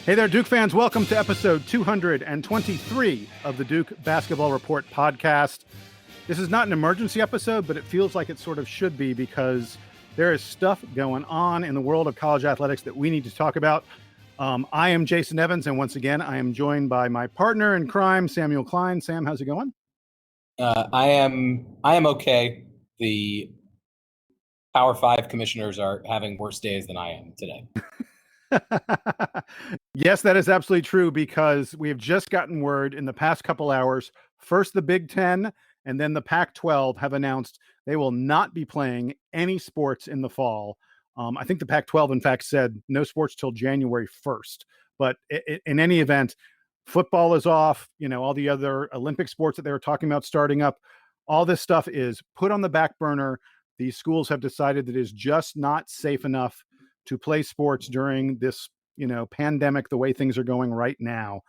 Hey there, Duke fans. Welcome to episode 223 of the Duke Basketball Report podcast. This is not an emergency episode, but it feels like it sort of should be because there is stuff going on in the world of college athletics that we need to talk about. I am Jason Evans, and once again, I am joined by my partner in crime, Samuel Klein. Sam, how's it going? I am okay. The Power 5 commissioners are having worse days than I am today. Yes, that is absolutely true because we have just gotten word in the past couple hours. First, the Big Ten and then the Pac-12 have announced they will not be playing any sports in the fall. I think the Pac-12, in fact, said no sports till January 1st. But in any event, football is off. You know, all the other Olympic sports that they were talking about starting up, all this stuff is put on the back burner. These schools have decided that it is just not safe enough to play sports during this, pandemic, the way things are going right now.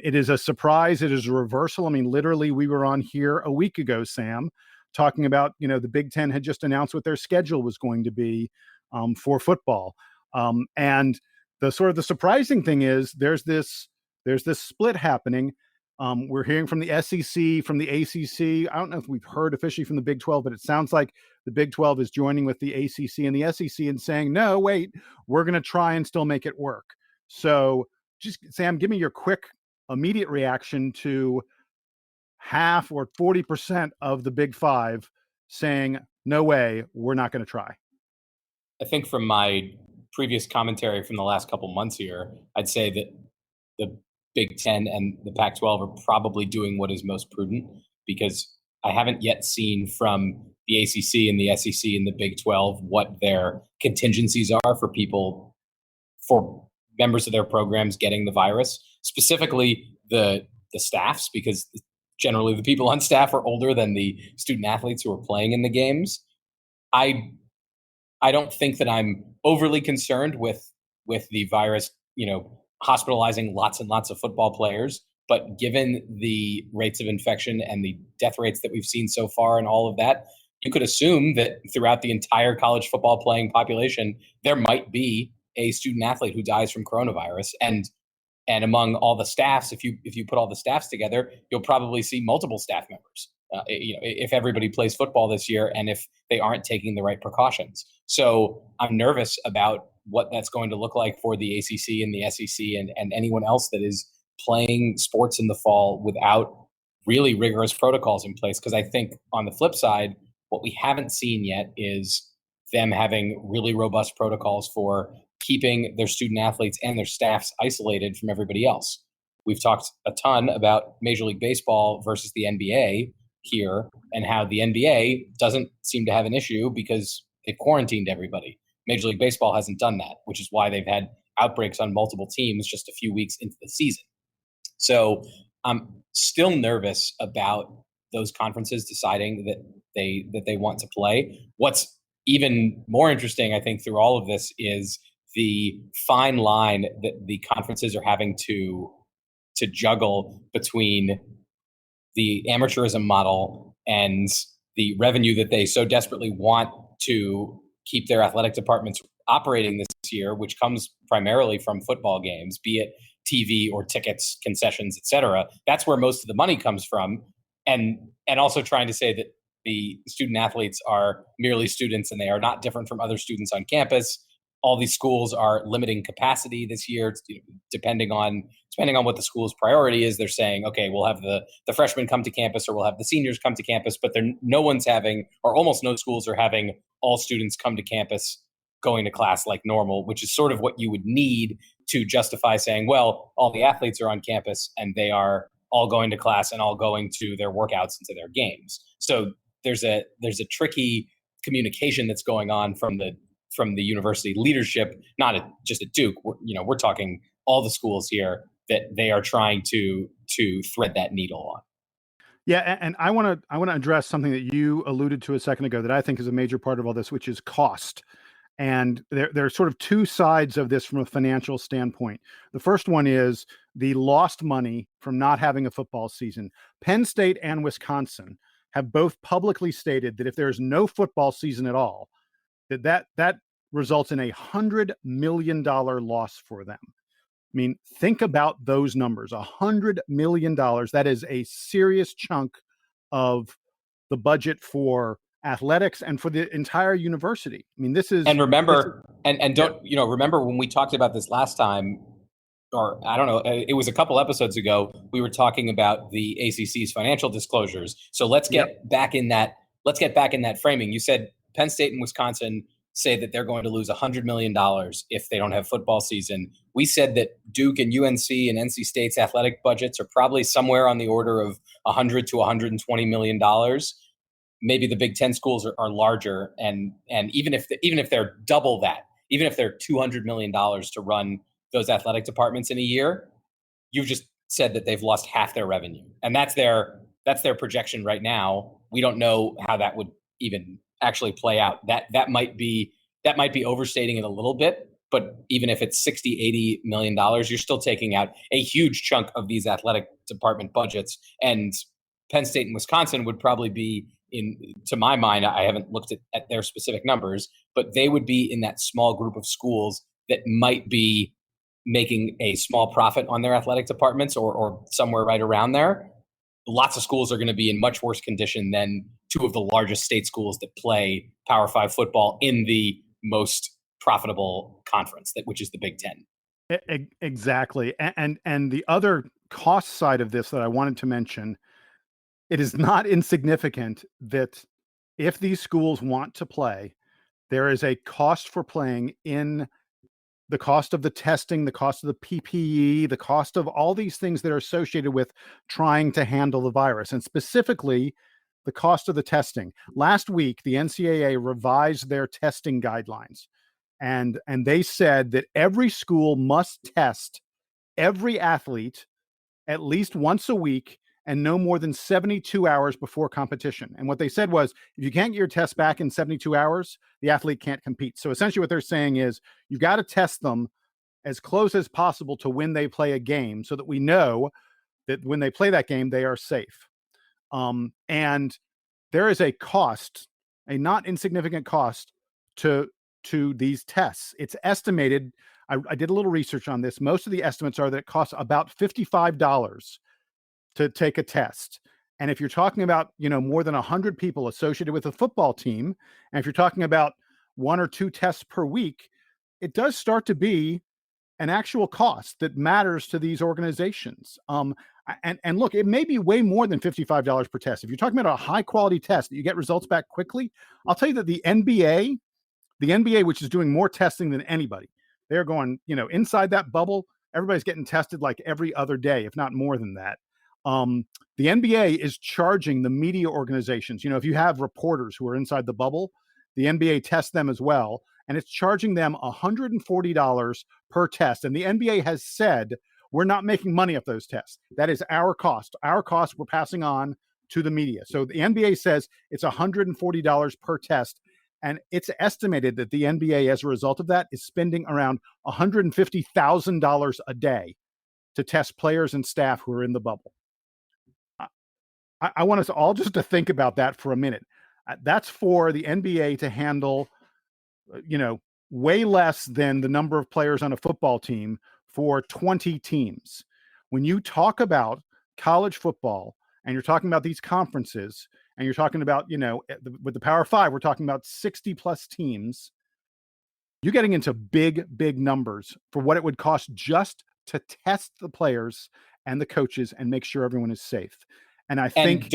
It is a surprise. It is a reversal. I mean, literally, we were on here a week ago, Sam, talking about, the Big Ten had just announced what their schedule was going to be for football. And the surprising thing is there's this split happening. We're hearing from the SEC, from the ACC. I don't know if we've heard officially from the Big 12, but it sounds like the Big 12 is joining with the ACC and the SEC and saying, no, wait, we're going to try and still make it work. So just, Sam, give me your quick, immediate reaction to half or 40% of the Big 5 saying, no way, we're not going to try. I think from my previous commentary from the last couple months here, I'd say that the Big Ten and the Pac-12 are probably doing what is most prudent, because I haven't yet seen from the ACC and the SEC and the Big 12 what their contingencies are for members of their programs getting the virus, specifically the staffs, because generally the people on staff are older than the student athletes who are playing in the games. I don't think that I'm overly concerned with the virus, hospitalizing lots and lots of football players. But given the rates of infection and the death rates that we've seen so far and all of that, you could assume that throughout the entire college football playing population, there might be a student athlete who dies from coronavirus. And among all the staffs, if you put all the staffs together, you'll probably see multiple staff members. If everybody plays football this year and if they aren't taking the right precautions. So I'm nervous about what that's going to look like for the ACC and the SEC and anyone else that is playing sports in the fall without really rigorous protocols in place. Because I think on the flip side, what we haven't seen yet is them having really robust protocols for keeping their student athletes and their staffs isolated from everybody else. We've talked a ton about Major League Baseball versus the NBA here, and how the NBA doesn't seem to have an issue because they've quarantined everybody. Major League Baseball hasn't done that, which is why they've had outbreaks on multiple teams just a few weeks into the season. So I'm still nervous about those conferences deciding that they want to play. What's even more interesting, I think, through all of this is the fine line that the conferences are having to juggle between the amateurism model and the revenue that they so desperately want to keep their athletic departments operating this year, which comes primarily from football games, be it TV or tickets, concessions, etc. That's where most of the money comes from. And also trying to say that the student athletes are merely students and they are not different from other students on campus. All these schools are limiting capacity this year, depending on what the school's priority is. They're saying, okay, we'll have the freshmen come to campus, or we'll have the seniors come to campus, but no one's having, or almost no schools are having all students come to campus going to class like normal, which is sort of what you would need to justify saying, well, all the athletes are on campus and they are all going to class and all going to their workouts and to their games. So there's a tricky communication that's going on from the university leadership, not just at Duke. We're talking all the schools here that they are trying to thread that needle on. Yeah, and I want to address something that you alluded to a second ago that I think is a major part of all this, which is cost. And there are sort of two sides of this from a financial standpoint. The first one is the lost money from not having a football season. Penn State and Wisconsin have both publicly stated that if there's no football season at all, that results in $100 million loss for them. mean, think about those numbers. $100 million. That is a serious chunk of the budget for athletics and for the entire university. I mean, this is. And remember, Yeah. remember when we talked about this last time, or I don't know, it was a couple episodes ago, we were talking about the ACC's financial disclosures. So let's get back in that. Let's get back in that framing. You said Penn State and Wisconsin say that they're going to lose $100 million if they don't have football season. We said that Duke and UNC and NC State's athletic budgets are probably somewhere on the order of $100 to $120 million. Maybe the Big Ten schools are larger, and even if they're double that, even if they're $200 million to run those athletic departments in a year, you've just said that they've lost half their revenue, and that's their projection right now. We don't know how that would even actually play out. That might be overstating it a little bit, but even if it's $60-80 million, you're still taking out a huge chunk of these athletic department budgets. And Penn State and Wisconsin would probably be to my mind, I haven't looked at their specific numbers, but they would be in that small group of schools that might be making a small profit on their athletic departments or somewhere right around there. Lots of schools are going to be in much worse condition than two of the largest state schools that play Power 5 football in the most profitable conference, which is the Big Ten. Exactly. And the other cost side of this that I wanted to mention, it is not insignificant that if these schools want to play, there is a cost for playing in the cost of the testing, the cost of the PPE, the cost of all these things that are associated with trying to handle the virus, and specifically the cost of the testing. Last week, the NCAA revised their testing guidelines, and they said that every school must test every athlete at least once a week and no more than 72 hours before competition. And what they said was, if you can't get your test back in 72 hours, the athlete can't compete. So essentially what they're saying is you've got to test them as close as possible to when they play a game so that we know that when they play that game, they are safe. And there is a cost, a not insignificant cost to these tests. It's estimated, I did a little research on this. Most of the estimates are that it costs about $55 to take a test. And if you're talking about, more than 100 people associated with a football team, and if you're talking about 1 or 2 tests per week, it does start to be an actual cost that matters to these organizations. And look, it may be way more than $55 per test. If you're talking about a high quality test that you get results back quickly, I'll tell you that the NBA, which is doing more testing than anybody, they're going, inside that bubble, everybody's getting tested like every other day, if not more than that. The NBA is charging the media organizations. If you have reporters who are inside the bubble, the NBA tests them as well, and it's charging them $140 per test. And the NBA has said, we're not making money off those tests. That is our cost. Our cost we're passing on to the media. So the NBA says it's $140 per test. And it's estimated that the NBA, as a result of that, is spending around $150,000 a day to test players and staff who are in the bubble. I want us all just to think about that for a minute. That's for the NBA to handle, way less than the number of players on a football team for 20 teams. When you talk about college football and you're talking about these conferences and you're talking about, with the Power 5, we're talking about 60 plus teams, you're getting into big, big numbers for what it would cost just to test the players and the coaches and make sure everyone is safe. And I think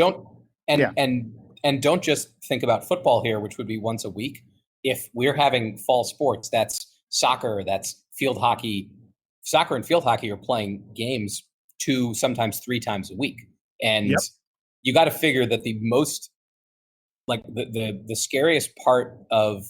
and don't just think about football here, which would be once a week. If we're having fall sports, that's soccer, that's field hockey. Soccer and field hockey are playing games 2, sometimes 3 times a week. And you got to figure that the most, like the scariest part of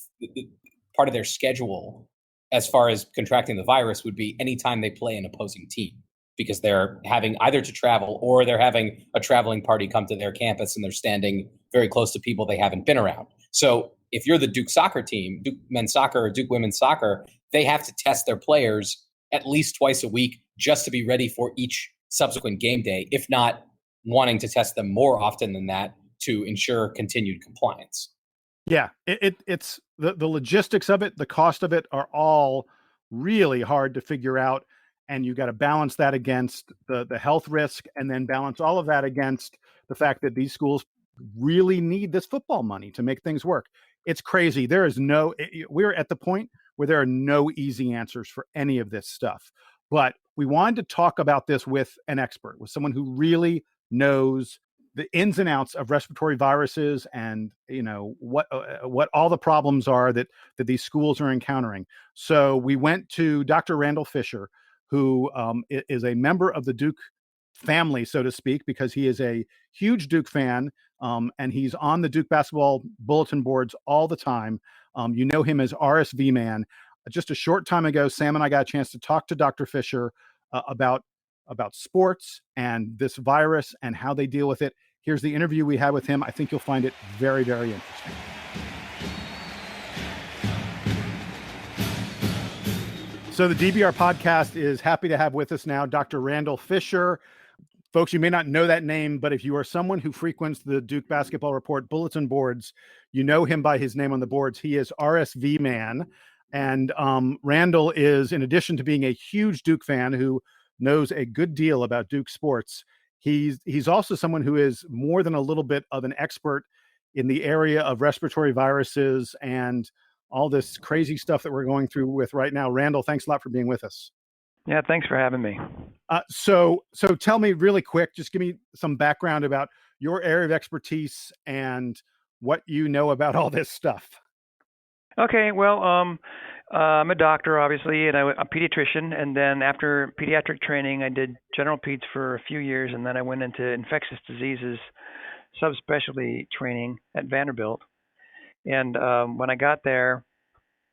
their schedule as far as contracting the virus would be anytime they play an opposing team, because they're having either to travel or they're having a traveling party come to their campus and they're standing very close to people they haven't been around. So if you're the Duke soccer team, Duke men's soccer or Duke women's soccer, they have to test their players at least twice a week just to be ready for each subsequent game day, if not wanting to test them more often than that to ensure continued compliance. Yeah, it's the logistics of it, the cost of it are all really hard to figure out. and you got to balance that against the health risk, and then balance all of that against the fact that these schools really need this football money to make things work. It's crazy. There is we're at the point where there are no easy answers for any of this stuff. But we wanted to talk about this with an expert, with someone who really knows the ins and outs of respiratory viruses, and what all the problems are that these schools are encountering. So we went to Dr. Randall Fisher, who is a member of the Duke family, so to speak, because he is a huge Duke fan, and he's on the Duke basketball bulletin boards all the time. You know him as RSV Man. Just a short time ago, Sam and I got a chance to talk to Dr. Fisher about sports and this virus and how they deal with it. Here's the interview we had with him. I think you'll find it very, very interesting. So the DBR podcast is happy to have with us now Dr. Randall Fisher. Folks, you may not know that name, but if you are someone who frequents the Duke Basketball Report bulletin boards, you know him by his name on the boards. He is RSV Man. And Randall is, in addition to being a huge Duke fan who knows a good deal about Duke sports, he's also someone who is more than a little bit of an expert in the area of respiratory viruses and all this crazy stuff that we're going through with right now. Randall, thanks a lot for being with us. Yeah, thanks for having me. So tell me really quick, just give me some background about your area of expertise and what you know about all this stuff. Okay, well, I'm a doctor, obviously, and I'm a pediatrician. And then after pediatric training, I did general peds for a few years, and then I went into infectious diseases subspecialty training at Vanderbilt. And when I got there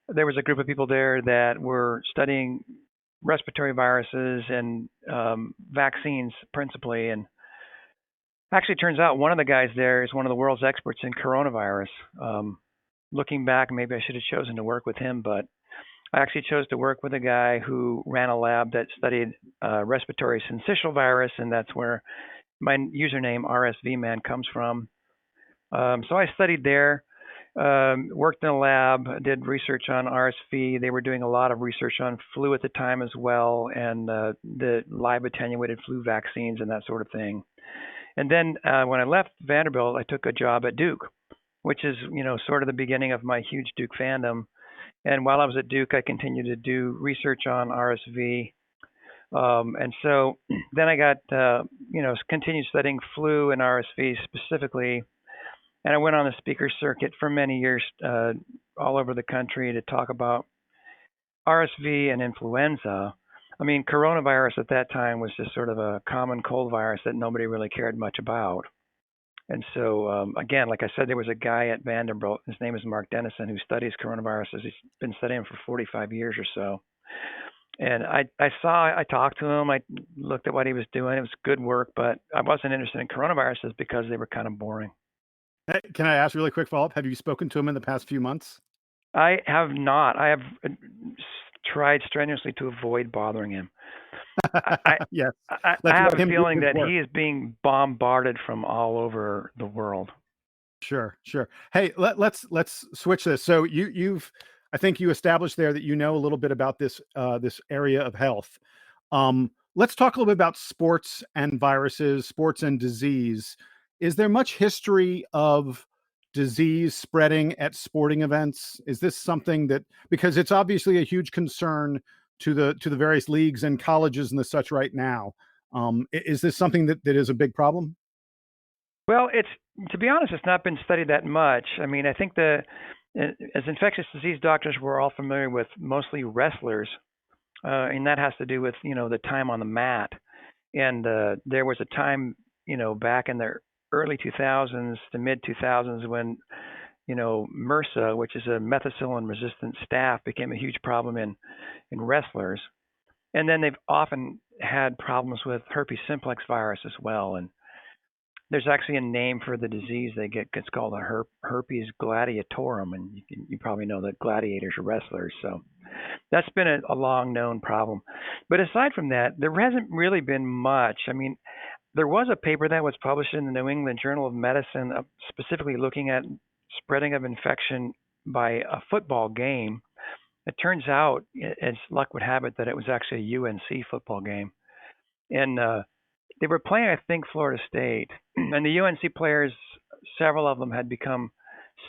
was a group of people there that were studying respiratory viruses and vaccines principally. And actually, it turns out one of the guys there is one of the world's experts in coronavirus. Looking back, maybe I should have chosen to work with him, but I actually chose to work with a guy who ran a lab that studied respiratory syncytial virus, and that's where my username RSV Man comes from. So I studied there, worked in a lab, did research on RSV. They were doing a lot of research on flu at the time as well, and the live attenuated flu vaccines and that sort of thing. And then when I left Vanderbilt, I took a job at Duke, which is, sort of the beginning of my huge Duke fandom. And while I was at Duke, I continued to do research on RSV. And so then I got, continued studying flu and RSV specifically. And I went on the speaker circuit for many years all over the country to talk about RSV and influenza. I mean, coronavirus at that time was just sort of a common cold virus that nobody really cared much about. And so, again, like I said, there was a guy at Vanderbilt. His name is Mark Dennison, who studies coronaviruses. He's been studying for 45 years or so. And I talked to him. I looked at what he was doing. It was good work, but I wasn't interested in coronaviruses because they were kind of boring. Hey, can I ask a really quick follow-up? Have you spoken to him in the past few months? I have not. I have tried strenuously to avoid bothering him. Yes. I have a feeling that he is being bombarded from all over the world. Sure. Hey, let's switch this. So I think you established there that you know a little bit about this area of health. Let's talk a little bit about sports and viruses, sports and disease. Is there much history of disease spreading at sporting events? Is this something that, because it's obviously a huge concern to the various leagues and colleges and the such right now, is this something that is a big problem? Well, to be honest, it's not been studied that much. I mean, I think as infectious disease doctors, we're all familiar with mostly wrestlers, and that has to do with the time on the mat. And there was a time back in the early 2000s to mid 2000s when MRSA, which is a methicillin-resistant staph, became a huge problem in wrestlers. And then they've often had problems with herpes simplex virus as well. And there's actually a name for the disease they get. It's called a herpes gladiatorum, and you probably know that gladiators are wrestlers. So that's been a long-known problem. But aside from that, there hasn't really been much. I mean, there was a paper that was published in the New England Journal of Medicine specifically looking at spreading of infection by a football game. It turns out, as luck would have it, that it was actually a UNC football game, and they were playing, I think, Florida State, and the UNC players, several of them had become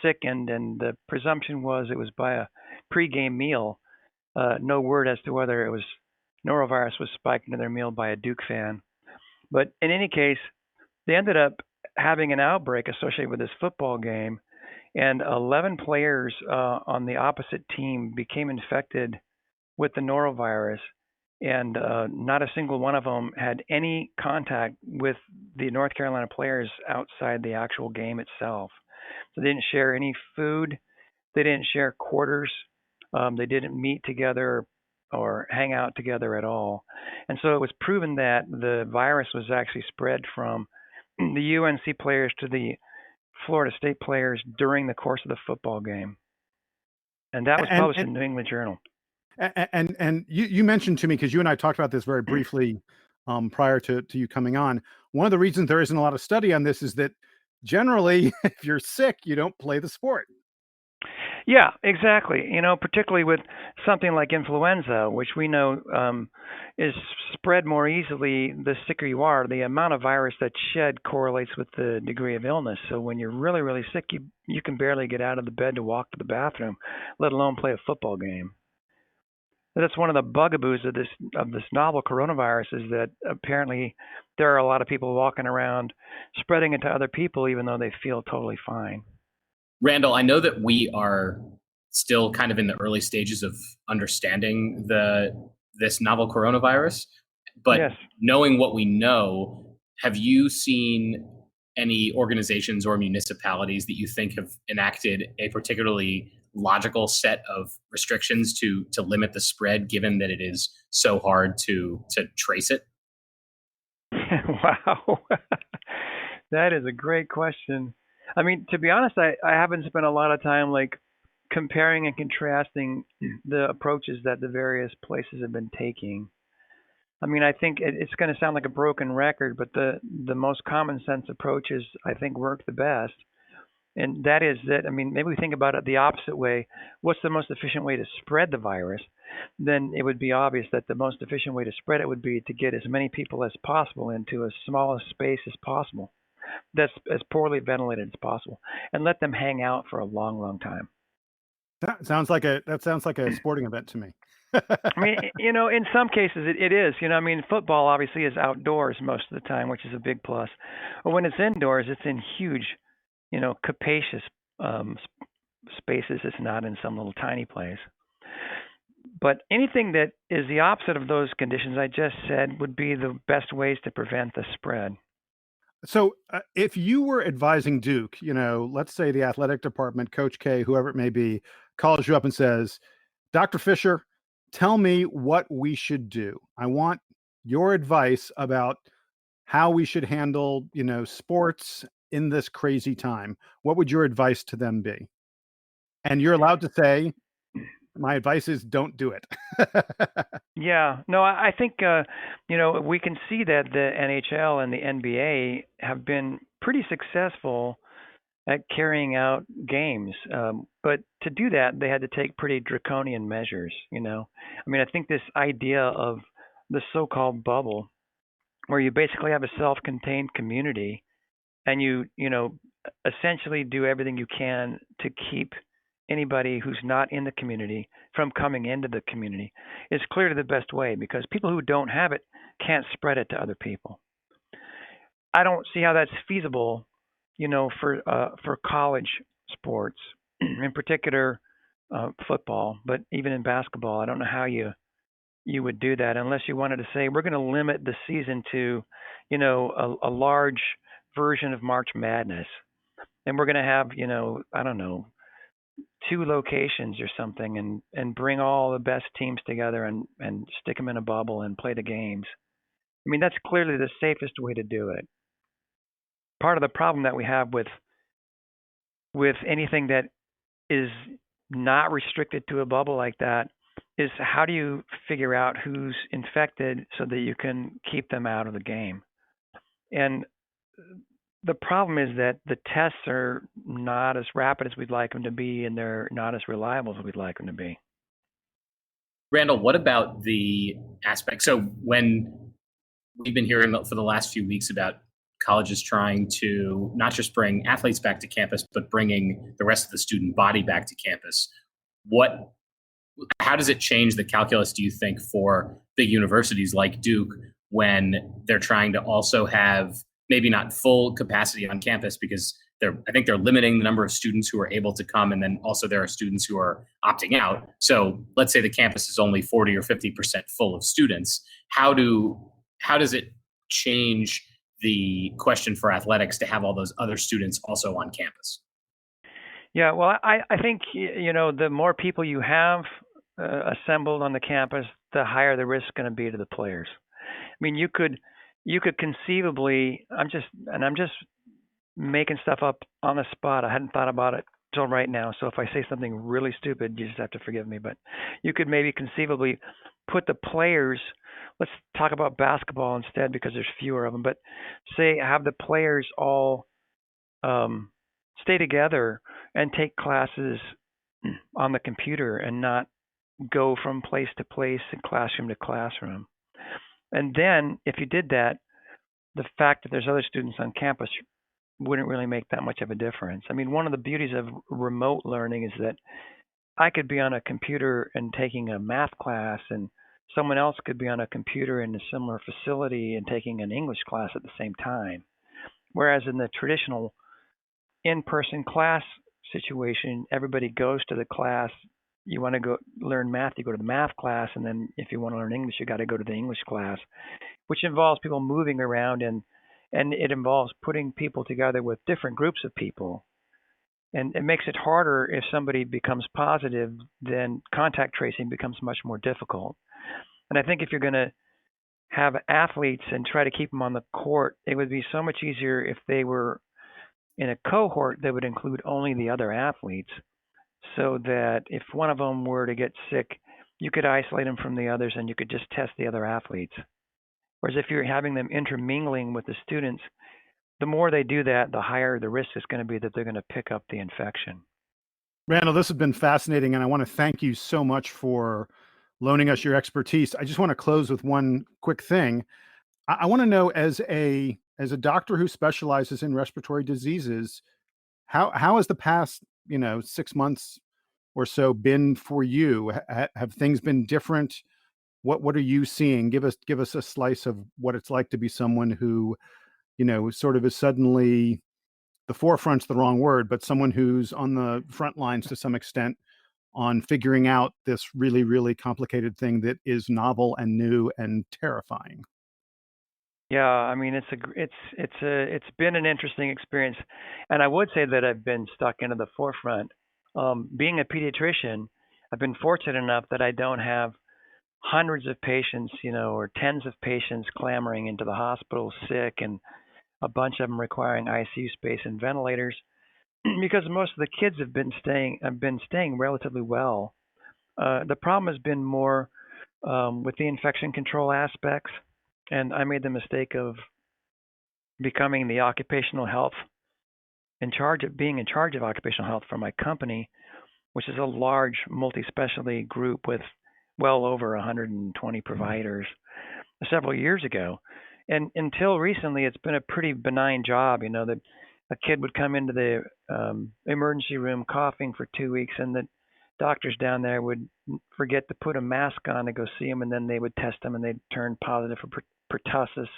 sickened, and the presumption was it was by a pregame meal. No word as to whether it was norovirus was spiked into their meal by a Duke fan. But in any case, they ended up having an outbreak associated with this football game, and 11 players on the opposite team became infected with the norovirus, and not a single one of them had any contact with the North Carolina players outside the actual game itself. So they didn't share any food, they didn't share quarters, they didn't meet together or hang out together at all. And so it was proven that the virus was actually spread from the UNC players to the Florida State players during the course of the football game. And that was published in the New England Journal. And you mentioned to me, because you and I talked about this very briefly prior to you coming on. One of the reasons there isn't a lot of study on this is that generally, if you're sick, you don't play the sport. Yeah, exactly. Particularly with something like influenza, which we know is spread more easily the sicker you are. The amount of virus that's shed correlates with the degree of illness. So when you're really, really sick, you can barely get out of the bed to walk to the bathroom, let alone play a football game. That's one of the bugaboos of this novel coronavirus, is that apparently there are a lot of people walking around spreading it to other people even though they feel totally fine. Randall, I know that we are still kind of in the early stages of understanding this novel coronavirus, but Yes. knowing what we know, have you seen any organizations or municipalities that you think have enacted a particularly logical set of restrictions to limit the spread, given that it is so hard to trace it? Wow. That is a great question. I mean, to be honest, I haven't spent a lot of time comparing and contrasting the approaches that the various places have been taking. I mean, I think it's going to sound like a broken record, but the most common sense approaches, I think, work the best. And that is that, I mean, maybe we think about it the opposite way. What's the most efficient way to spread the virus? Then it would be obvious that the most efficient way to spread it would be to get as many people as possible into as small a space as possible, that's as poorly ventilated as possible, and let them hang out for a long, long time. That sounds like a sporting event to me. I mean, in some cases it is. I mean, football obviously is outdoors most of the time, which is a big plus. But when it's indoors, it's in huge, capacious spaces. It's not in some little tiny place. But anything that is the opposite of those conditions I just said would be the best ways to prevent the spread. So if you were advising Duke, let's say the athletic department, Coach K, whoever it may be, calls you up and says, Dr. Fisher, tell me what we should do. I want your advice about how we should handle, sports in this crazy time. What would your advice to them be? And you're allowed to say, my advice is don't do it. Yeah, no, I think we can see that the NHL and the NBA have been pretty successful at carrying out games, but to do that, they had to take pretty draconian measures. I mean, I think this idea of the so-called bubble, where you basically have a self-contained community, and you essentially do everything you can to keep anybody who's not in the community from coming into the community, is clearly the best way, because people who don't have it can't spread it to other people. I don't see how that's feasible, for college sports, in particular football, but even in basketball, I don't know how you would do that unless you wanted to say we're going to limit the season to, a large version of March Madness, and we're going to have, I don't know, 2 locations or something, and bring all the best teams together and stick them in a bubble and play the games. I mean, that's clearly the safest way to do it. Part of the problem that we have with anything that is not restricted to a bubble like that is, how do you figure out who's infected so that you can keep them out of the game? And the problem is that the tests are not as rapid as we'd like them to be, and they're not as reliable as we'd like them to be. Randall, what about the aspect? So when we've been hearing for the last few weeks about colleges trying to not just bring athletes back to campus, but bringing the rest of the student body back to campus, what how does it change the calculus, do you think, for big universities like Duke when they're trying to also have maybe not full capacity on campus because I think they're limiting the number of students who are able to come, and then also there are students who are opting out. So let's say the campus is only 40 or 50% full of students. How does it change the question for athletics to have all those other students also on campus? Yeah, well, I think the more people you have assembled on the campus, the higher the risk is going to be to the players. I mean, you could conceivably, I'm just making stuff up on the spot. I hadn't thought about it till right now. So if I say something really stupid, you just have to forgive me. But you could maybe conceivably put the players, let's talk about basketball instead because there's fewer of them, but say have the players all stay together and take classes on the computer and not go from place to place and classroom to classroom. And then if you did that, the fact that there's other students on campus wouldn't really make that much of a difference. I mean, one of the beauties of remote learning is that I could be on a computer and taking a math class, and someone else could be on a computer in a similar facility and taking an English class at the same time. Whereas in the traditional in-person class situation, everybody goes to the class. You want to go learn math, you go to the math class, and then if you want to learn English, you got to go to the English class, which involves people moving around and it involves putting people together with different groups of people. And it makes it harder if somebody becomes positive, then contact tracing becomes much more difficult. And I think if you're going to have athletes and try to keep them on the court, it would be so much easier if they were in a cohort that would include only the other athletes, so that if one of them were to get sick, you could isolate them from the others and you could just test the other athletes. Whereas if you're having them intermingling with the students, the more they do that, the higher the risk is going to be that they're going to pick up the infection. Randall, this has been fascinating, and I want to thank you so much for loaning us your expertise. I just want to close with one quick thing. I want to know, as a doctor who specializes in respiratory diseases, how has the past 6 months or so been for you? Have things been different? What are you seeing? Give us a slice of what it's like to be someone who, sort of is suddenly, the forefront's the wrong word, but someone who's on the front lines to some extent on figuring out this really, really complicated thing that is novel and new and terrifying. Yeah, I mean it's been an interesting experience, and I would say that I've been stuck into the forefront. Being a pediatrician, I've been fortunate enough that I don't have hundreds of patients, or tens of patients clamoring into the hospital sick, and a bunch of them requiring ICU space and ventilators, because most of the kids have been staying relatively well. The problem has been more with the infection control aspects, and I made the mistake of becoming the occupational health being in charge of occupational health for my company, which is a large multi-specialty group with well over 120 providers several years ago. And until recently, it's been a pretty benign job. That a kid would come into the emergency room coughing for 2 weeks, and the doctors down there would forget to put a mask on to go see him, and then they would test him, and they'd turn positive for pertussis,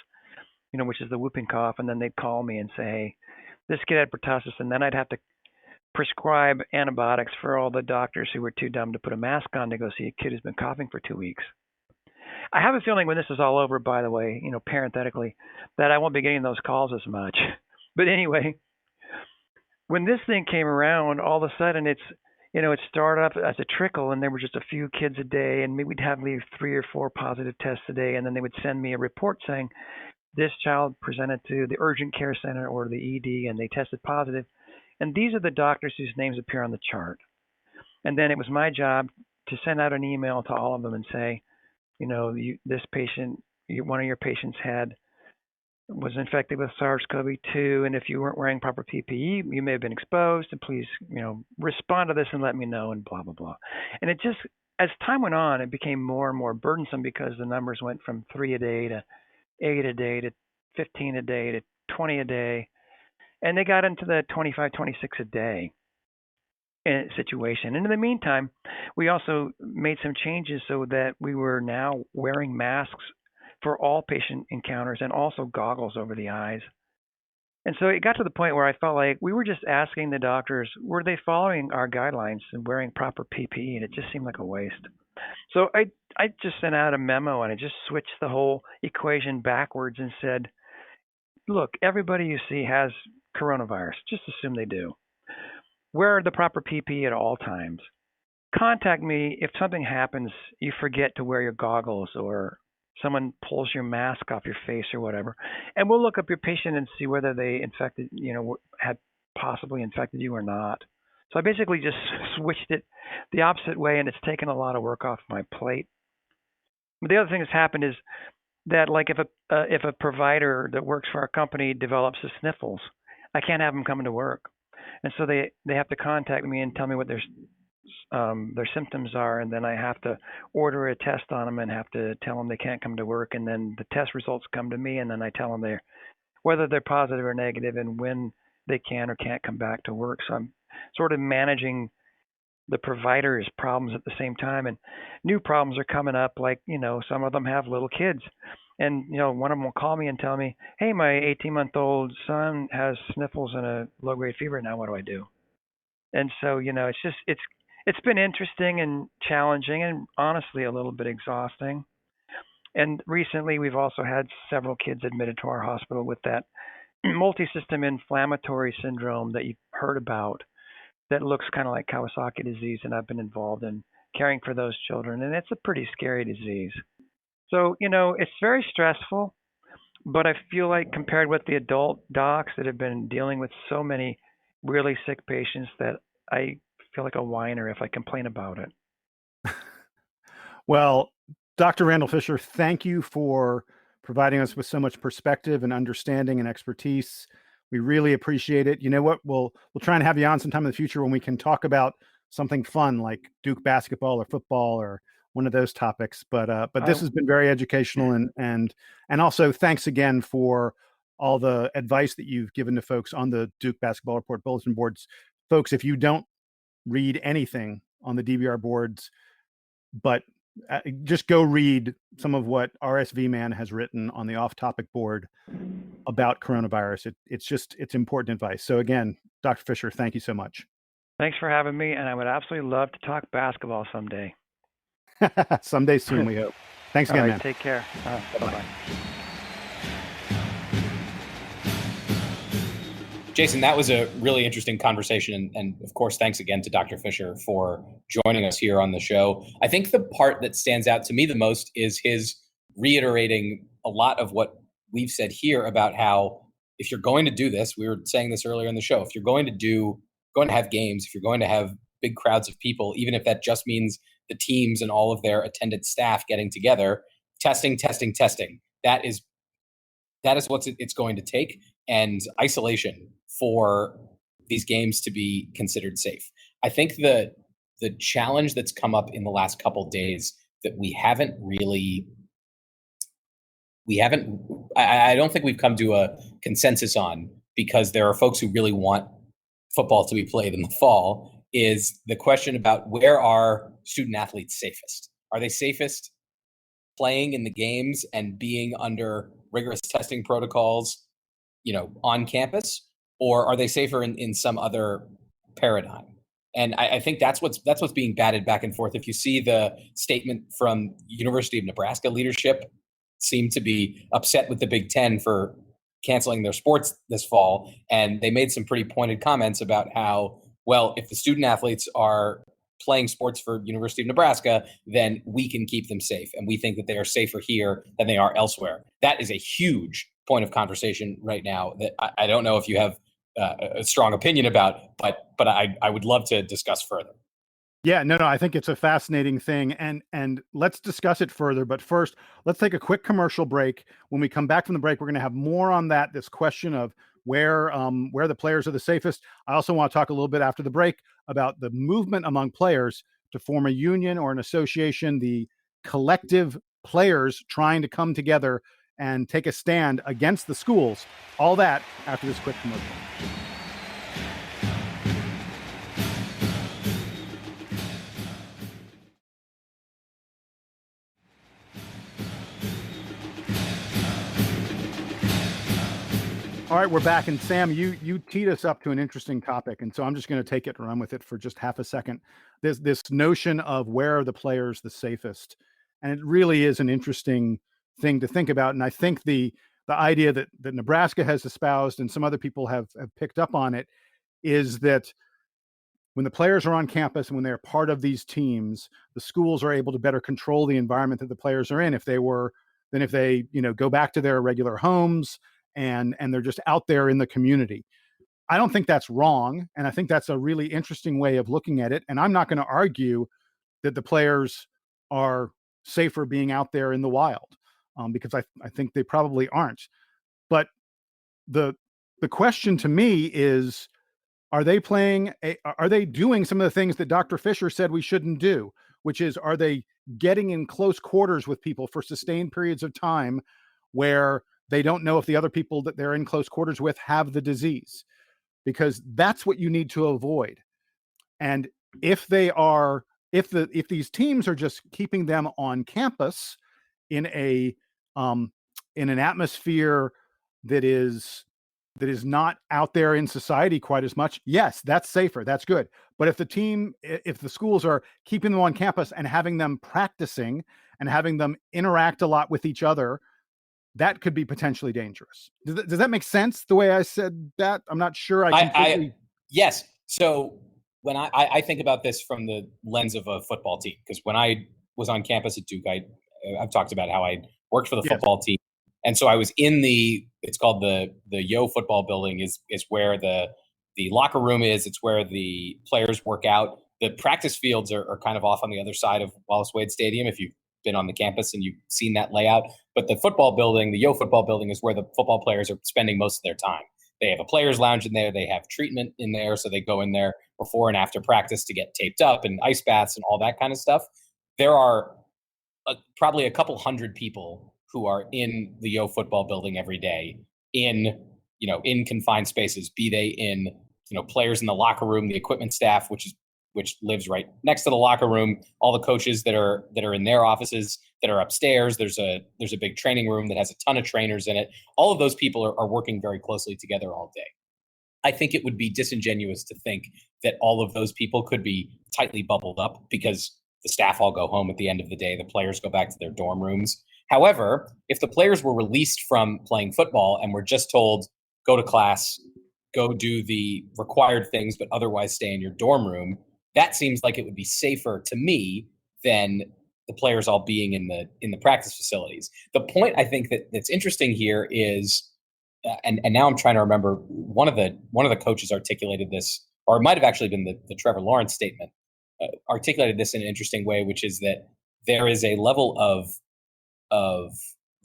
which is the whooping cough, and then they'd call me and say, hey, this kid had pertussis, and then I'd have to prescribe antibiotics for all the doctors who were too dumb to put a mask on to go see a kid who's been coughing for 2 weeks. I have a feeling when this is all over, by the way, parenthetically, that I won't be getting those calls as much. But anyway, when this thing came around, all of a sudden it started up as a trickle, and there were just a few kids a day, and maybe we'd have 3 or 4 positive tests a day, and then they would send me a report saying this child presented to the urgent care center or the ED, and they tested positive. And these are the doctors whose names appear on the chart. And then it was my job to send out an email to all of them and say, this patient, one of your patients was infected with SARS-CoV-2, and if you weren't wearing proper PPE, you may have been exposed, and please, respond to this and let me know, and blah, blah, blah. And it just as time went on, it became more and more burdensome because the numbers went from 3 a day to 8 a day to 15 a day to 20 a day. And they got into the 25, 26 a day situation. And in the meantime, we also made some changes so that we were now wearing masks for all patient encounters and also goggles over the eyes. And so it got to the point where I felt like we were just asking the doctors, were they following our guidelines and wearing proper PPE? And it just seemed like a waste. So I just sent out a memo and I just switched the whole equation backwards and said, look, everybody you see has coronavirus. Just assume they do. Wear the proper PPE at all times. Contact me if something happens, you forget to wear your goggles or someone pulls your mask off your face or whatever. And we'll look up your patient and see whether they infected, had possibly infected you or not. So I basically just switched it the opposite way, and it's taken a lot of work off my plate. But the other thing that's happened is that, like, if a provider that works for our company develops the sniffles, I can't have them come into work. And so they have to contact me and tell me what their symptoms are, and then I have to order a test on them and have to tell them they can't come to work, and then the test results come to me, and then I tell them whether they're positive or negative and when they can or can't come back to work. So I'm sort of managing the provider's problems at the same time, and new problems are coming up, like, some of them have little kids. And, one of them will call me and tell me, hey, my 18-month-old son has sniffles and a low-grade fever. Now what do I do? And so, it's been interesting and challenging and honestly a little bit exhausting. And recently we've also had several kids admitted to our hospital with that multi-system inflammatory syndrome that you've heard about that looks kind of like Kawasaki disease. And I've been involved in caring for those children. And it's a pretty scary disease. So, it's very stressful, but I feel like compared with the adult docs that have been dealing with so many really sick patients that I feel like a whiner if I complain about it. Well, Dr. Randall Fisher, thank you for providing us with so much perspective and understanding and expertise. We really appreciate it. You know what? We'll try and have you on sometime in the future when we can talk about something fun like Duke basketball or football or one of those topics. But this has been very educational, and also thanks again for all the advice that you've given to folks on the Duke Basketball Report bulletin boards. Folks, if you don't read anything on the DBR boards, but just go read some of what RSV Man has written on the off-topic board about coronavirus. It's important advice. So again, Dr. Fisher, thank you so much. Thanks for having me, and I would absolutely love to talk basketball someday. Someday soon, we hope. Thanks again, man. Take care. Bye-bye. Jason, that was a really interesting conversation. And of course, thanks again to Dr. Fisher for joining us here on the show. I think the part that stands out to me the most is his reiterating a lot of what we've said here about how if you're going to do this, we were saying this earlier in the show, if you're going to have games, if you're going to have big crowds of people, even if that just means the teams and all of their attendant staff getting together, testing. That is what it's going to take, and isolation for these games to be considered safe. I think the challenge that's come up in the last couple of days that I don't think we've come to a consensus on, because there are folks who really want football to be played in the fall, is the question about where are student athletes safest? Are they safest playing in the games and being under rigorous testing protocols, on campus, or are they safer in some other paradigm? And I think that's what's being batted back and forth. If you see the statement from University of Nebraska leadership, seem to be upset with the Big Ten for canceling their sports this fall, and they made some pretty pointed comments about how, well, if the student athletes are playing sports for University of Nebraska, then we can keep them safe. And we think that they are safer here than they are elsewhere. That is a huge point of conversation right now that I don't know if you have a strong opinion about, but I would love to discuss further. Yeah, no, I think it's a fascinating thing, and let's discuss it further. But first, let's take a quick commercial break. When we come back from the break, we're going to have more on that, this question of where the players are the safest. I also want to talk a little bit after the break about the movement among players to form a union or an association, the collective players trying to come together and take a stand against the schools. All that after this quick commercial. All right, we're back. And Sam, you teed us up to an interesting topic. And so I'm just going to take it and run with it for just half a second. This notion of where are the players the safest? And it really is an interesting thing to think about. And I think the idea that Nebraska has espoused and some other people have picked up on it is that when the players are on campus and when they're part of these teams, the schools are able to better control the environment that the players are in. If they go back to their regular homes and they're just out there in the community. I don't think that's wrong. And I think that's a really interesting way of looking at it. And I'm not going to argue that the players are safer being out there in the wild, because I think they probably aren't. But the question to me is, are they doing some of the things that Dr. Fisher said we shouldn't do, which is, are they getting in close quarters with people for sustained periods of time where they don't know if the other people that they're in close quarters with have the disease? Because that's what you need to avoid. And if these teams are just keeping them on campus in an atmosphere that is not out there in society quite as much, yes, that's safer. That's good. But if the schools are keeping them on campus and having them practicing and having them interact a lot with each other, that could be potentially dangerous. Does that make sense the way I said that? I'm not sure yes. So when I think about this from the lens of a football team, because when I was on campus at Duke, I've talked about how I worked for the football team. And so I was in it's called the Yo football building is where the locker room is. It's where the players work out. The practice fields are kind of off on the other side of Wallace Wade Stadium, if you've been on the campus and you've seen that layout. But the football building, the Yo football building, is where the football players are spending most of their time. They have a players lounge in there. They have treatment in there. So they go in there before and after practice to get taped up and ice baths and all that kind of stuff. There are probably a couple hundred people who are in the Yo football building every day in confined spaces, be they in, players in the locker room, the equipment staff, which lives right next to the locker room, all the coaches that are in their offices that are upstairs. There's a big training room that has a ton of trainers in it. All of those people are working very closely together all day. I think it would be disingenuous to think that all of those people could be tightly bubbled up, because the staff all go home at the end of the day. The players go back to their dorm rooms. However, if the players were released from playing football and were just told, go to class, go do the required things, but otherwise stay in your dorm room, that seems like it would be safer to me than the players all being in the practice facilities. The point I think that's interesting here is, and now I'm trying to remember, one of the coaches articulated this, or it might have actually been the Trevor Lawrence statement, articulated this in an interesting way, which is that there is a level of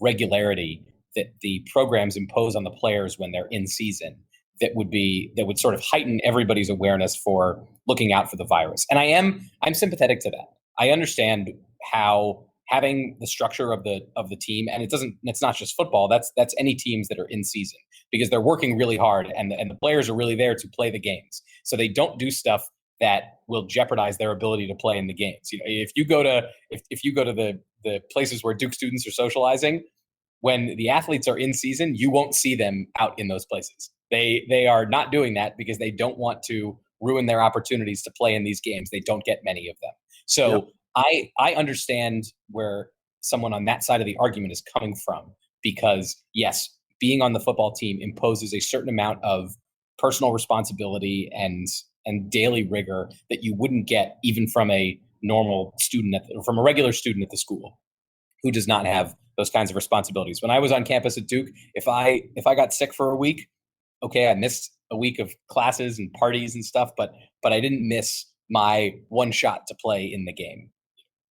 regularity that the programs impose on the players when they're in season that would sort of heighten everybody's awareness for looking out for the virus. And I'm sympathetic to that. I understand how having the structure of the team, and it's not just football, that's any teams that are in season, because they're working really hard and the players are really there to play the games. So they don't do stuff that will jeopardize their ability to play in the games. If you go to the places where Duke students are socializing, when the athletes are in season, you won't see them out in those places. They are not doing that because they don't want to ruin their opportunities to play in these games. They don't get many of them. So yep. I understand where someone on that side of the argument is coming from, because yes, being on the football team imposes a certain amount of personal responsibility and daily rigor that you wouldn't get even from a normal student from a regular student at the school who does not have those kinds of responsibilities. When I was on campus at Duke, if I got sick for a week, okay, I missed a week of classes and parties and stuff, but I didn't miss my one shot to play in the game,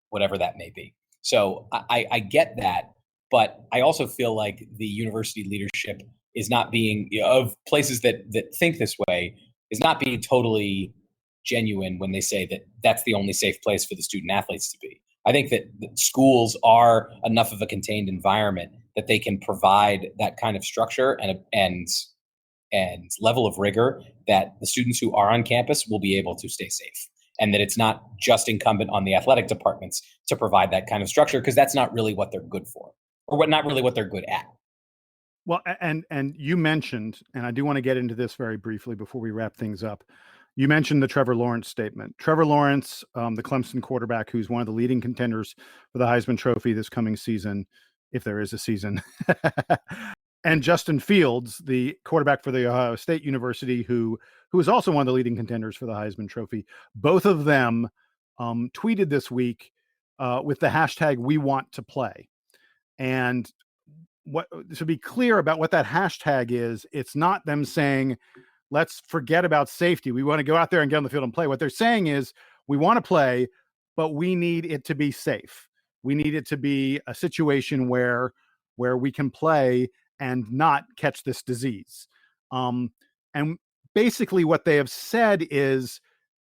whatever that may be. So I get that, but I also feel like the university leadership is not being, of places that think this way, is not being totally genuine when they say that that's the only safe place for the student athletes to be. I think that schools are enough of a contained environment that they can provide that kind of structure and level of rigor that the students who are on campus will be able to stay safe. And that it's not just incumbent on the athletic departments to provide that kind of structure, because that's not really what they're good for, or not really what they're good at. Well, and you mentioned, and I do want to get into this very briefly before we wrap things up. You mentioned the Trevor Lawrence statement. Trevor Lawrence, the Clemson quarterback, who's one of the leading contenders for the Heisman Trophy this coming season, if there is a season, and Justin Fields, the quarterback for the Ohio State University, who is also one of the leading contenders for the Heisman Trophy. Both of them tweeted this week with the hashtag "We Want to Play," and to be clear about what that hashtag is, it's not them saying, let's forget about safety. We want to go out there and get on the field and play. What they're saying is, we want to play, but we need it to be safe. We need it to be a situation where we can play and not catch this disease. And basically what they have said is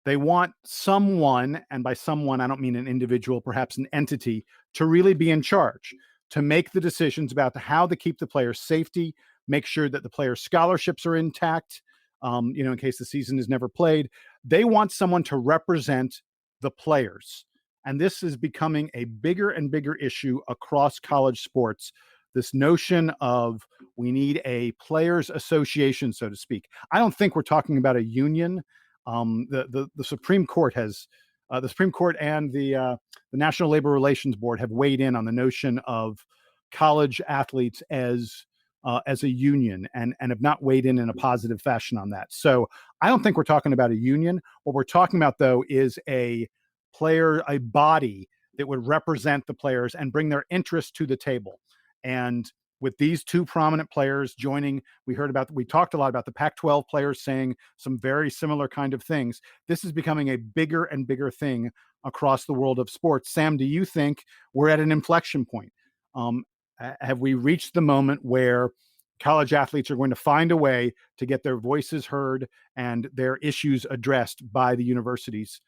they want someone, and by someone, I don't mean an individual, perhaps an entity, to really be in charge, to make the decisions about how to keep the players' safety, make sure that the players' scholarships are intact, in case the season is never played. They want someone to represent the players. And this is becoming a bigger and bigger issue across college sports. This notion of we need a players' association, so to speak. I don't think we're talking about a union. The Supreme Court has, the Supreme Court and the National Labor Relations Board have weighed in on the notion of college athletes as a union and have not weighed in a positive fashion on that. So I don't think we're talking about a union. What we're talking about, though, is a body that would represent the players and bring their interests to the table. And with these two prominent players joining, we talked a lot about the Pac-12 players saying some very similar kind of things. This is becoming a bigger and bigger thing across the world of sports. Sam, do you think we're at an inflection point? Have we reached the moment where college athletes are going to find a way to get their voices heard and their issues addressed by the universities?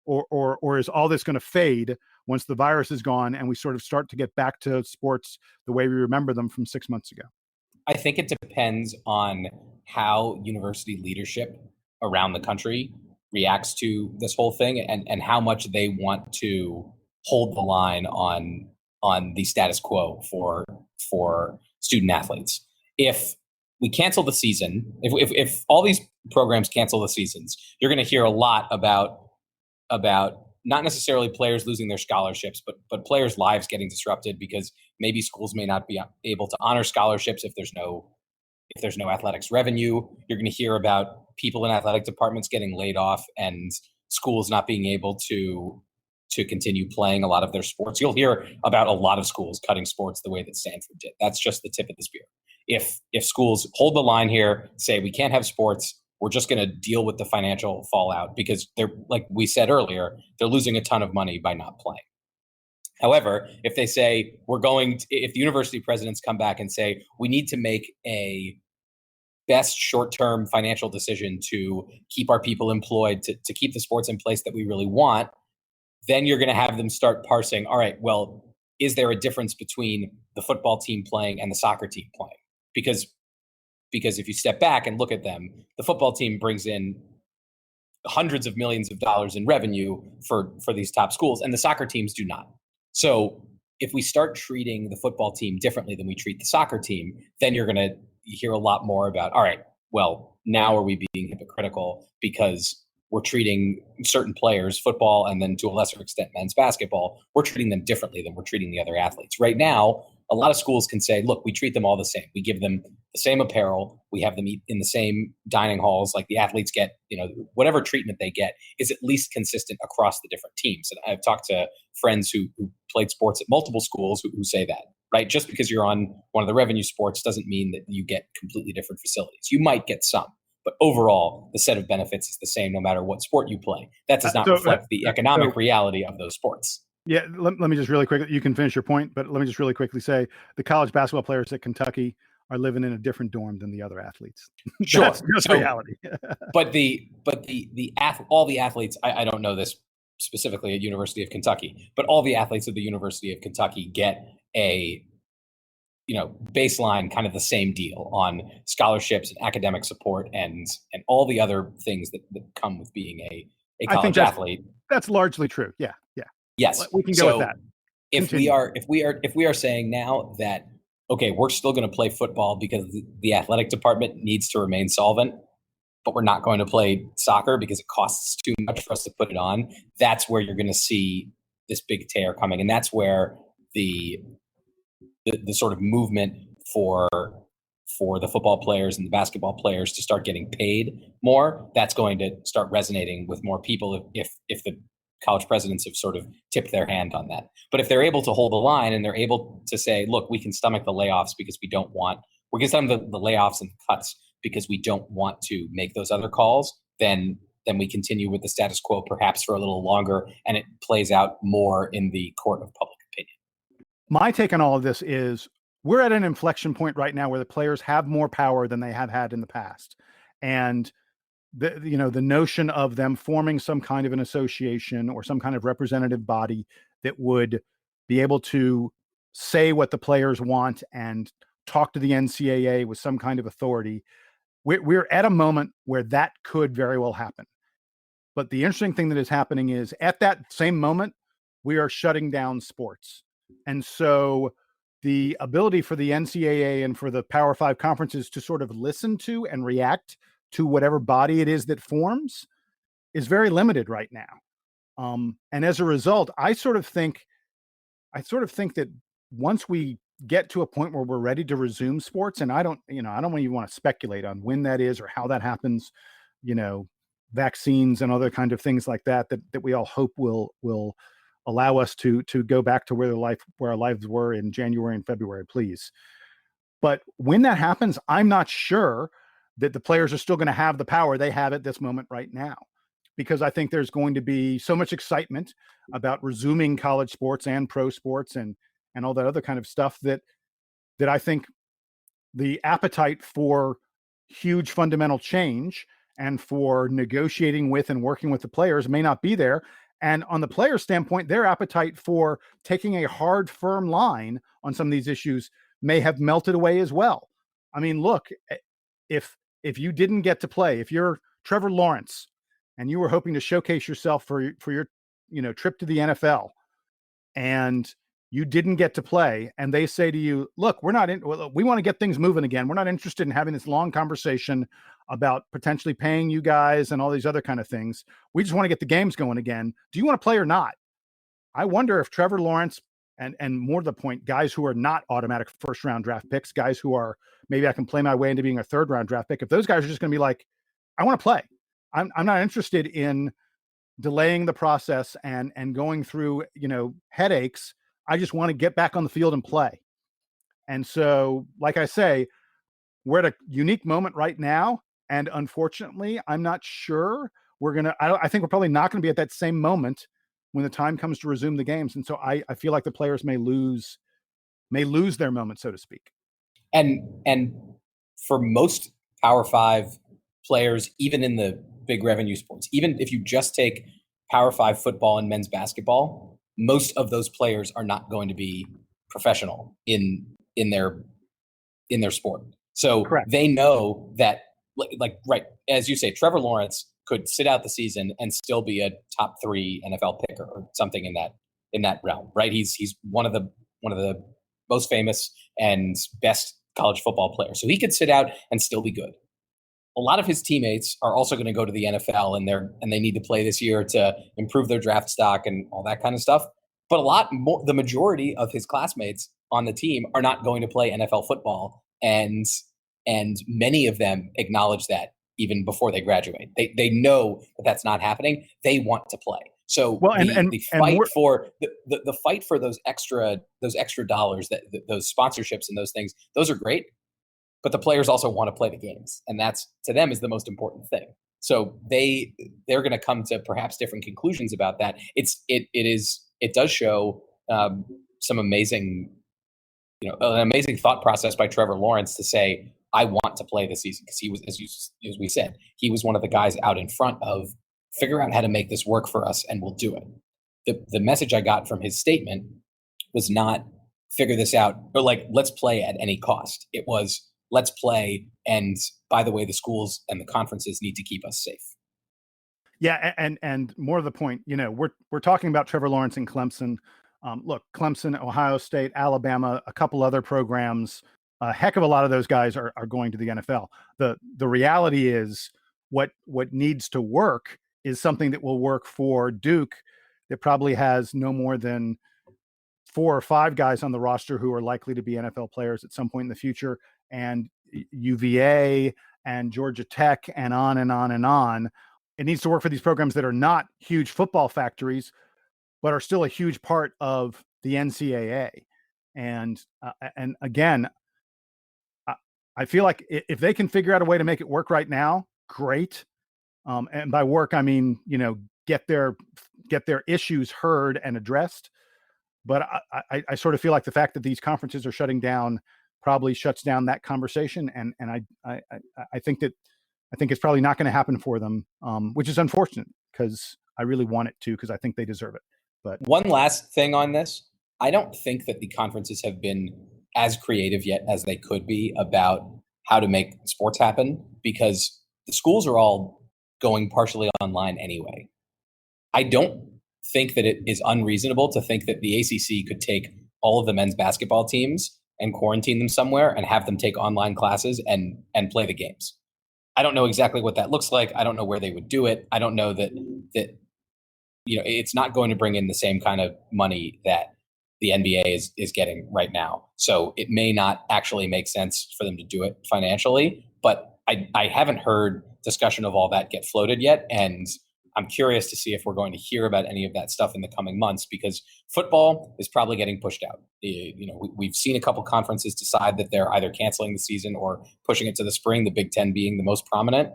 Or is all this going to fade once the virus is gone and we sort of start to get back to sports the way we remember them from 6 months ago? I think it depends on how university leadership around the country reacts to this whole thing and how much they want to hold the line on the status quo for student athletes. If we cancel the season, if all these programs cancel the seasons, you're going to hear a lot about not necessarily players losing their scholarships, but players' lives getting disrupted because maybe schools may not be able to honor scholarships if there's no athletics revenue. You're going to hear about people in athletic departments getting laid off and schools not being able to continue playing a lot of their sports. You'll hear about a lot of schools cutting sports the way that Stanford did. That's just the tip of the spear. If schools hold the line here, say we can't have sports, we're just going to deal with the financial fallout because they're, like we said earlier, they're losing a ton of money by not playing. However, if they say if the university presidents come back and say we need to make a best short-term financial decision to keep our people employed, to keep the sports in place that we really want, then you're going to have them start parsing, all right, well, is there a difference between the football team playing and the soccer team playing? Because if you step back and look at them, the football team brings in hundreds of millions of dollars in revenue for these top schools, and the soccer teams do not. So if we start treating the football team differently than we treat the soccer team, then you're going to hear a lot more about, all right, well, now are we being hypocritical because we're treating certain players, football, and then to a lesser extent men's basketball, we're treating them differently than we're treating the other athletes. Right now, a lot of schools can say, look, we treat them all the same. We give them the same apparel. We have them eat in the same dining halls. Like the athletes get, whatever treatment they get is at least consistent across the different teams. And I've talked to friends who played sports at multiple schools who say that, right? Just because you're on one of the revenue sports doesn't mean that you get completely different facilities. You might get some, but overall, the set of benefits is the same no matter what sport you play. That does not reflect the economic reality of those sports. Yeah, let me just really quickly, you can finish your point, but let me just really quickly say the college basketball players at Kentucky are living in a different dorm than the other athletes. Sure. That's just reality. All the athletes, I don't know this specifically at University of Kentucky, but all the athletes at the University of Kentucky get a baseline kind of the same deal on scholarships and academic support and all the other things that come with being a college athlete. That's largely true. Yeah. Yes. We can go with that. If we are saying now that, okay, we're still going to play football because the athletic department needs to remain solvent, but we're not going to play soccer because it costs too much for us to put it on, that's where you're going to see this big tear coming. And that's where the sort of movement for the football players and the basketball players to start getting paid more, that's going to start resonating with more people if the college presidents have sort of tipped their hand on that. But if they're able to hold the line and they're able to say, look, we can stomach the layoffs because we can stomach the layoffs and cuts because we don't want to make those other calls, then we continue with the status quo perhaps for a little longer, and it plays out more in the court of public opinion. My take on all of this is we're at an inflection point right now where the players have more power than they have had in the past. And the notion of them forming some kind of an association or some kind of representative body that would be able to say what the players want and talk to the NCAA with some kind of authority, we're at a moment where that could very well happen. But the interesting thing that is happening is at that same moment, we are shutting down sports. And so the ability for the NCAA and for the Power 5 conferences to sort of listen to and react to whatever body it is that forms is very limited right now. And as a result, I sort of think that once we get to a point where we're ready to resume sports, and I don't even want to speculate on when that is or how that happens, vaccines and other kind of things like that we all hope will allow us to go back to where our lives were in January and February, please. But when that happens, I'm not sure that the players are still going to have the power they have at this moment right now, because I think there's going to be so much excitement about resuming college sports and pro sports and all that other kind of stuff that I think the appetite for huge fundamental change and for negotiating with and working with the players may not be there. And on the player standpoint, their appetite for taking a hard, firm line on some of these issues may have melted away as well. I mean, look, if you didn't get to play, if you're Trevor Lawrence and you were hoping to showcase yourself for your trip to the NFL and you didn't get to play, and they say to you, look, we want to get things moving again. We're not interested in having this long conversation about potentially paying you guys and all these other kind of things. We just want to get the games going again. Do you want to play or not? I wonder if Trevor Lawrence and more to the point, guys who are not automatic first round draft picks, guys who are, maybe I can play my way into being a third round draft pick. If those guys are just going to be like, I want to play. I'm not interested in delaying the process and going through, headaches. I just want to get back on the field and play. And so, like I say, we're at a unique moment right now. And unfortunately, I'm not sure I think we're probably not going to be at that same moment when the time comes to resume the games. And so I feel like the players may lose their moment, so to speak. And for most Power 5 players, even in the big revenue sports, even if you just take Power 5 football and men's basketball, most of those players are not going to be professional in their sport. So Correct. They know that, like, right, as you say, Trevor Lawrence could sit out the season and still be a top 3 NFL pick or something in that realm, right? He's one of the most famous and best college football players. So he could sit out and still be good. A lot of his teammates are also going to go to the NFL and they need to play this year to improve their draft stock and all that kind of stuff. But the majority of his classmates on the team are not going to play NFL football. And many of them acknowledge that even before they graduate. They know that that's not happening. They want to play. So the fight for those extra dollars, those sponsorships and those things, those are great. But the players also want to play the games, and that's, to them, is the most important thing. So they're going to come to perhaps different conclusions about that. It does show some amazing an amazing thought process by Trevor Lawrence to say, I want to play this season, because he was, as we said, he was one of the guys out in front of figure out how to make this work for us and we'll do it. The message I got from his statement was not figure this out or like, let's play at any cost. It was, let's play. And by the way, the schools and the conferences need to keep us safe. Yeah. And more to the point, we're talking about Trevor Lawrence and Clemson. Look, Clemson, Ohio State, Alabama, a couple other programs, a heck of a lot of those guys are going to the NFL. The reality is what needs to work is something that will work for Duke that probably has no more than 4 or 5 guys on the roster who are likely to be NFL players at some point in the future, and UVA and Georgia Tech and on and on and on. It needs to work for these programs that are not huge football factories, but are still a huge part of the NCAA. And again, I feel like if they can figure out a way to make it work right now, great. And by work, I mean, get their issues heard and addressed. But I sort of feel like the fact that these conferences are shutting down probably shuts down that conversation. And I think it's probably not going to happen for them, which is unfortunate because I really want it to, because I think they deserve it. But one last thing on this, I don't think that the conferences have been as creative yet as they could be about how to make sports happen, because the schools are all going partially online anyway. I don't think that it is unreasonable to think that the ACC could take all of the men's basketball teams and quarantine them somewhere and have them take online classes and play the games. I don't know exactly what that looks like. I don't know where they would do it. I don't know that it's not going to bring in the same kind of money that the NBA is getting right now. So it may not actually make sense for them to do it financially, but I haven't heard discussion of all that get floated yet. And I'm curious to see if we're going to hear about any of that stuff in the coming months, because football is probably getting pushed out. We've seen a couple conferences decide that they're either canceling the season or pushing it to the spring, the Big Ten being the most prominent.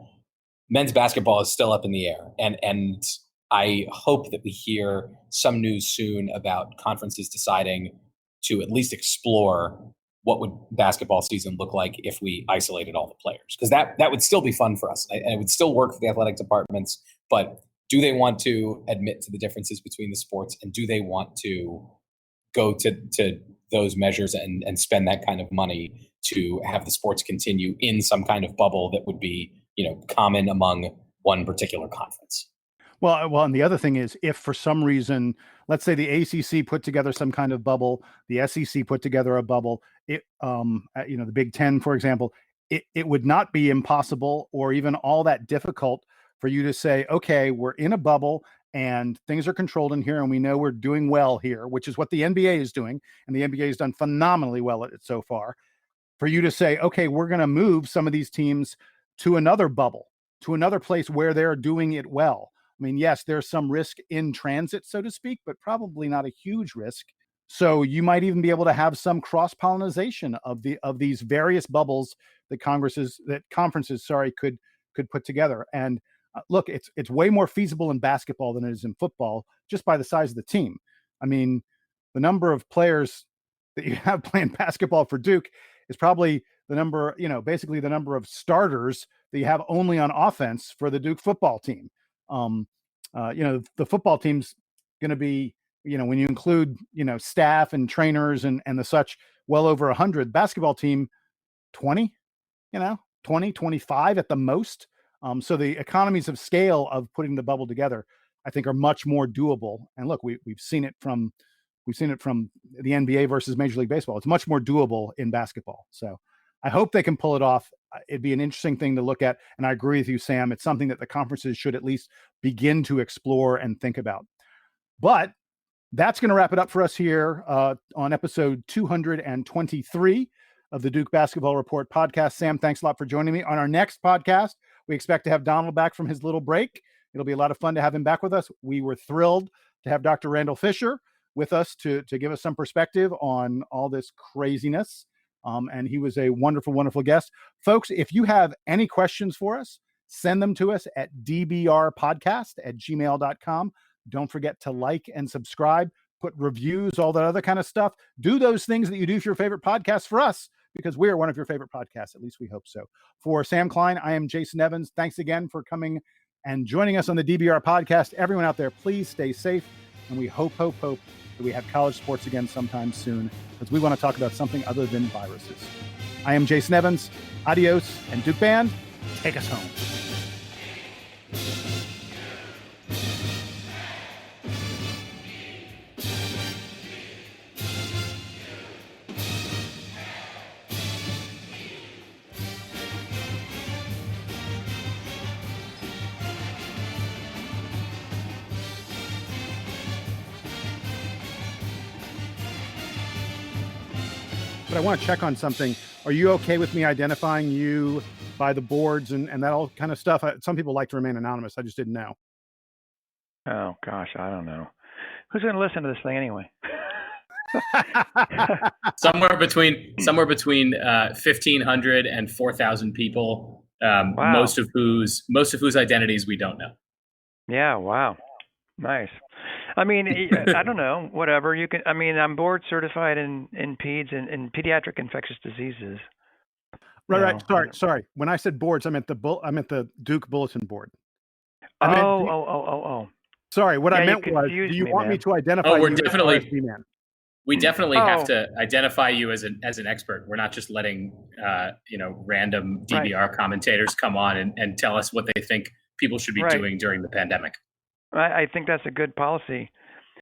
Men's basketball is still up in the air. And I hope that we hear some news soon about conferences deciding to at least explore what would basketball season look like if we isolated all the players, because that would still be fun for us and it would still work for the athletic departments. But do they want to admit to the differences between the sports, and do they want to go to those measures and spend that kind of money to have the sports continue in some kind of bubble that would be common among one particular conference? Well, and the other thing is, if for some reason, let's say the ACC put together some kind of bubble, the SEC put together a bubble, the Big Ten, for example, it would not be impossible or even all that difficult for you to say, okay, we're in a bubble and things are controlled in here and we know we're doing well here, which is what the NBA is doing. And the NBA has done phenomenally well at it so far. For you to say, okay, we're going to move some of these teams to another bubble, to another place where they're doing it well. I mean, yes, there's some risk in transit, so to speak, but probably not a huge risk. So you might even be able to have some cross-pollination of these various bubbles that conferences could put together. And look, it's way more feasible in basketball than it is in football, just by the size of the team. I mean, the number of players that you have playing basketball for Duke is probably the number, basically the number of starters that you have only on offense for the Duke football team. The football team's going to be, when you include, staff and trainers and the such, well over 100. Basketball team, 20, 20, 25 at the most. So the economies of scale of putting the bubble together, I think, are much more doable. And look, we've seen it from the NBA versus Major League Baseball. It's much more doable in basketball. So I hope they can pull it off. It'd be an interesting thing to look at. And I agree with you, Sam. It's something that the conferences should at least begin to explore and think about. But that's going to wrap it up for us here on episode 223 of the Duke Basketball Report podcast. Sam, thanks a lot for joining me. On our next podcast, we expect to have Donald back from his little break. It'll be a lot of fun to have him back with us. We were thrilled to have Dr. Randall Fisher with us to give us some perspective on all this craziness. And he was a wonderful, wonderful guest. Folks, if you have any questions for us, send them to us at dbrpodcast@gmail.com. Don't forget to like and subscribe. put reviews, all that other kind of stuff. Do those things that you do for your favorite podcast for us, because we are one of your favorite podcasts. At least we hope so. For Sam Klein, I am Jason Evans. Thanks again for coming and joining us on the DBR podcast. Everyone out there, please stay safe. And we hope that we have college sports again sometime soon, because we want to talk about something other than viruses. I am Jason Evans. Adios. And Duke Band, take us home. But I want to check on something. Are you okay with me identifying you by the boards and that all kind of stuff? Some people like to remain anonymous. I just didn't know. Oh, gosh, I don't know. Who's going to listen to this thing anyway? somewhere between 1,500 and 4,000 people, Wow. most of whose identities we don't know. Yeah, wow. Nice. I mean, I don't know, whatever. You can. I mean, I'm board certified in peds and in pediatric infectious diseases. Right. Sorry. When I said boards, I meant the Duke Bulletin Board. Oh. Sorry, what I meant was, do you want me to identify you as RSV man? We definitely have to identify you as an expert. We're not just letting random DBR commentators come on and tell us what they think people should be doing during the pandemic. I think that's a good policy.